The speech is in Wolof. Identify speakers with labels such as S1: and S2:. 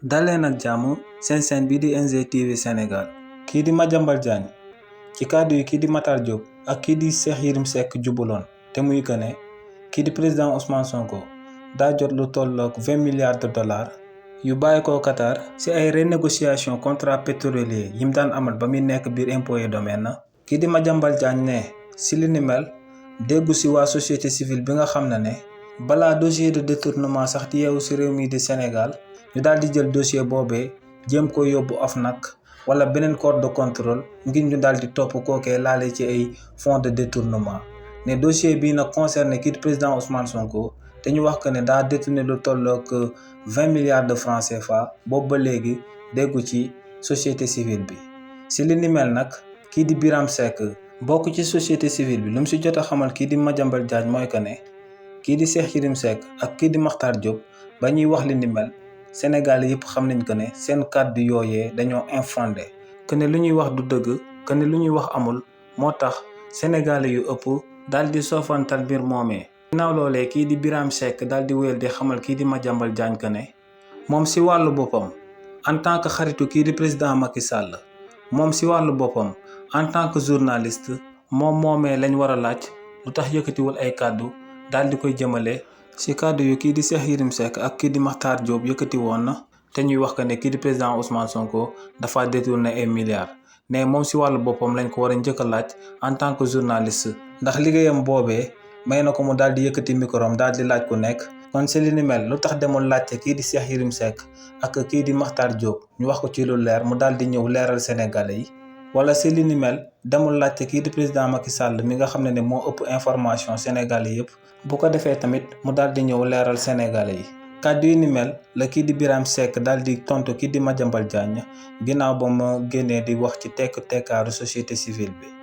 S1: daleen ak jàmm seen chaîne bii di NGTV Sénégal. kii di Madiambal Diagne ci kàddu yi kii di Matar Diop ak kii di Cheikh Yérim Seck jubaloon te muy que ne kii di président Ousmane Sonko daa jot lu tollook 20 milliards de dollars yu bàyyi ko Qatar ci ay renégociation contrat pétrolier yim daan amal ba muy nekk biir impôts et domaines na. kii di Madiambal Diagne ne ci li ni mel déggu ci waa société civile bi nga xam ne balaa dossier de détournement sax di yeewu ci réew mi di Sénégal ñu daal di jël dossier boobee jéem ko yóbbu OFNAC wala beneen corps de contrôle ngir ñu daal di topp kookee laale ci ay fonds de détournement ne dossier bii nag concerné kii di président Ousmane Sonko te ñu wax que ne daa détourné lu tollook 20 milliards de francs CFA boobu ba léegi déggu ci société civile bi. ci li ni mel nag kii di Birame Seck bokk ci société civile bi lu mu ci jot a xamal kii di Madiambal Diagne mooy que ne kii di Cheikh Yérim Seck ak kii di Matar Diop ba ñuy wax li ni mel Sénégal yëpp xam nañ que ne seen kàddu yooyee dañoo infondé que ne lu ñuy wax du dëgg que ne lu ñuy wax amul moo tax sénégalais yu ëpp daal di soofantal mbir moomee. ginnaaw loolee kii di Birame Seck daal di wéyal di xamal kii di Madiambal Diagne que ne moom ci wàllu boppam en tant que xaritu kii di président Macky Sall moom ci wàllu boppam en tant que journaliste moom moomee lañ war a laaj lu tax yëkkatiwul ay kàddu daal di koy jëmale ci kàddu yu kii di Cheikh Yérim Seck ak kii di Matar Diop yëkkati woon na te ñuy wax que ne kii di président Ousmane Sonko dafa détourné ay milliards ne moom ci wàllu boppam lañ ko war a njëkk a laaj en tant que journaliste ndax liggéeyam boobee may na ko mu daal di yëkkati micro am daal di laaj ku nekk. kon ci li ni mel lu tax demul laajte kii di Cheikh Yérim Seck ak kii di Matar Diop ñu wax ko ci lu leer mu daal di ñëw leeral Sénégalais yi wala ci li ni mel demul laajte kii di président Macky Sall mi nga xam ne moo ëpp information Sénégalais yëpp bu ko defee tamit mu daal di ñëw leeral Sénégalais yi. kàddu yi ni mel la kii di Birame Seck daal di tontu kii di Madiambal Diagne ginnaaw ba mu génnee di wax ci tekkaaru société civile bi.